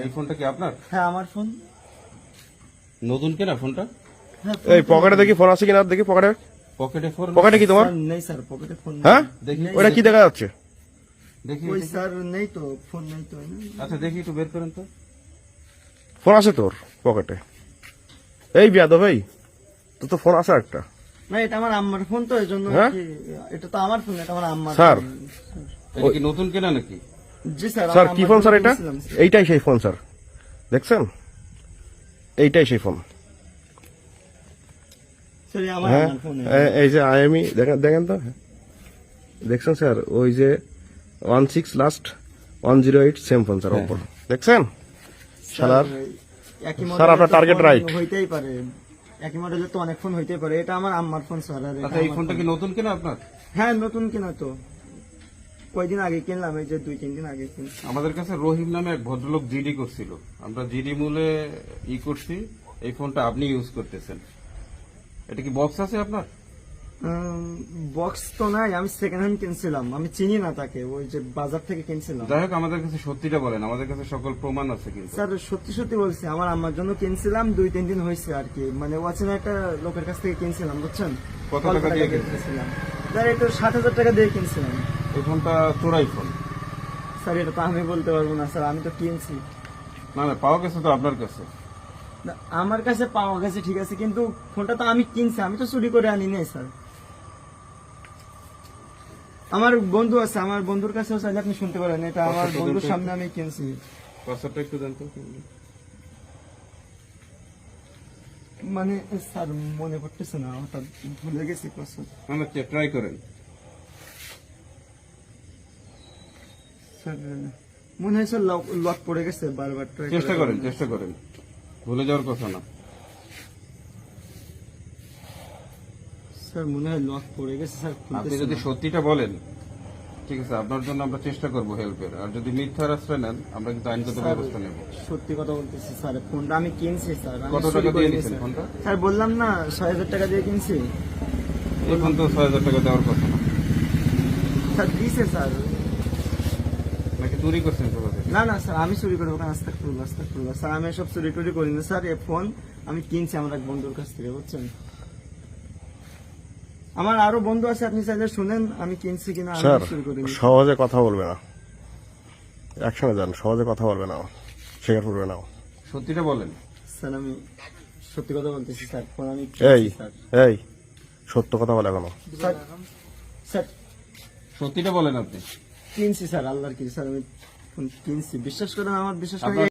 এই ফোনটা কি আপনার? হ্যাঁ আমার ফোন। নতুন কেনা ফোনটা? হ্যাঁ এই পকেটে দেখি ফোন আছে কিনা দেখি পকেটে। পকেটে ফোন? পকেটে কি তোমার? নেই স্যার, পকেটে ফোন নেই। হ্যাঁ দেখি ওটা কি দেখা যাচ্ছে? দেখি ওই দেখি। স্যার নেই তো, ফোন নেই তো। আচ্ছা দেখি একটু বের করেন তো। ফোন আছে তোর পকেটে? এই বিয়াদব ভাই, তোর তো ফোন আছে একটা। না এটা আমার আম্মার ফোন তো, এই জন্য হ্যাঁ? কি, এটা তো আমার ফোন, এটা আমার আম্মার স্যার। ফোন। এটা কি নতুন কেনা নাকি? জি স্যার। স্যার আমার কি আম্মার ফোন স্যার জন্য এটা? কিনছিলাম, স্যার। এইটাই সেই ফোন স্যার, দেখছেন? এইটাই সেই ফোন। স্যার, এই আমার হ্যাঁ আম্মার ফোন। এই যে আইএমই দেখেন দেখেন তো, দেখছেন স্যার? ওই যে 16 লাস্ট 108 সেম ফোন স্যার, হ্যাঁ। ওপর দেখছেন? শালার একই স্যার, মডেলের আপনার তো target ফোন right। হইতেই পারে, একই মডেলের তো অনেক ফোন হইতেই পারে। এটা আমার আম্মার ফোন স্যার। আর এটা আচ্ছা এই আমার ফোনটা ফোন। কি নতুন কেনা আপনার? হ্যাঁ নতুন কিনা তো, কয়দিন আগে কিনলাম, এই যে 2-3 দিন আগে কিনছি। আমাদের কাছে রহিম নামে এক ভদ্রলোক জিডি করছিল, আমরা জিডি মূলে করছি। এই ফোনটা আপনি ইউজ করতেছেন। এটা কি বক্স আছে আপনার? বক্স তো নাই, আমি সেকেন্ড হ্যান্ড কিনছিলাম, আমি চিনি না তাকে, ওই যে বাজার থেকে কিনছিলাম। যাই হোক আমাদের কাছে সত্যিটা বলেন, আমাদের কাছে সকল প্রমাণ আছে কিন্তু। স্যার সত্যি সত্যি বলছি, আমার আম্মার জন্য কিনছিলাম, 2-3 দিন হয়েছে আর কি, মানে অচেনা একটা লোকের কাছ থেকে কিনছিলাম, বুঝছেন? কত অল্প টাকা দিয়ে কিনছিলাম স্যার, এটা 7,000 টাকা দিয়ে কিনছিলাম। এই ফোনটা চোরাই ফোন? স্যার এটা তো আমি বলতে পারবো না স্যার, আমি তো কিনছি। না না, পাওয়া গেছে তো আপনার কাছে। না, আমার কাছে পাওয়া গেছে ঠিক আছে, কিন্তু ফোনটা তো আমি কিনছি, আমি তো চুরি করে আনি নাই স্যার। আমার বন্ধু আছে, আমার বন্ধুর কাছেও চাইলে আপনি শুনতে পারেন, এটা আমার কত বন্ধুর দিন সামনে আমি কিনছি। পাসওয়ার্ডটা একটু দেন তো। মানে স্যার মনে পড়তেছে না, হঠাৎ ভুলে গেছি পাসওয়ার্ড। না ট্রাই করেন। স্যার মনে হয় স্যার লক পড়ে গেছে, বারবার ট্রাই চেষ্টা করেন, চেষ্টা করেন, ভুলে যাওয়ার কথা না। স্যার মনে হয় লক পড়ে গেছে স্যার, আপনি খুলতেছে যদি না। সত্যিটা বলেন ঠিক আছে, আপনার জন্য আমরা চেষ্টা করবো হেল্পের। আর যদি মিথ্যার আশ্রয় নেন আমরা কিন্তু আইনগত স্যার, ব্যবস্থা নেব। সত্যি কথা বলতেছি স্যার, ফোনটা আমি কিনছি স্যার। আমি কত চুরি টাকা দিয়ে করিনি, নিছেন স্যার। ফোনটা? স্যার বললাম না 6,000 টাকা দিয়ে কিনছি। এই ফোন তো 6,000 টাকা দেওয়ার কথা না। স্যার দিছে স্যার। নাকি চুরি করছেন কোথা থেকে? না না স্যার, আমি চুরি করবো কেন? আস্তাগফিরুল্লাহ, আস্তাগফিরুল্লাহ। স্যার আমি এসব চুরি টুরি করি না স্যার, এই ফোন আমি কিনছি আমার এক বন্ধুর কাছ থেকে, বুঝছেন? আমার আরো বন্ধু আছে, আপনি চাইলে শুনেন আমি কিনছি কিনা। আমি স্যার চুরি করিনি। সহজে কথা বলবে না, একসঙ্গে যান, সহজে কথা বলবে না, স্বীকার করবে না। সত্যিটা বলেন। স্যার আমি সত্যি কথা বলতেছি স্যার, ফোন আমি এই কিনছি স্যার। এই সত্য কথা বলে এখনো? স্যার স্যার সত্যিটা বলেন আপনি। কিনছি স্যার, আল্লাহর কি স্যার, আমি ফোন কিনছি, বিশ্বাস করেন, আমার বিশ্বাস করে।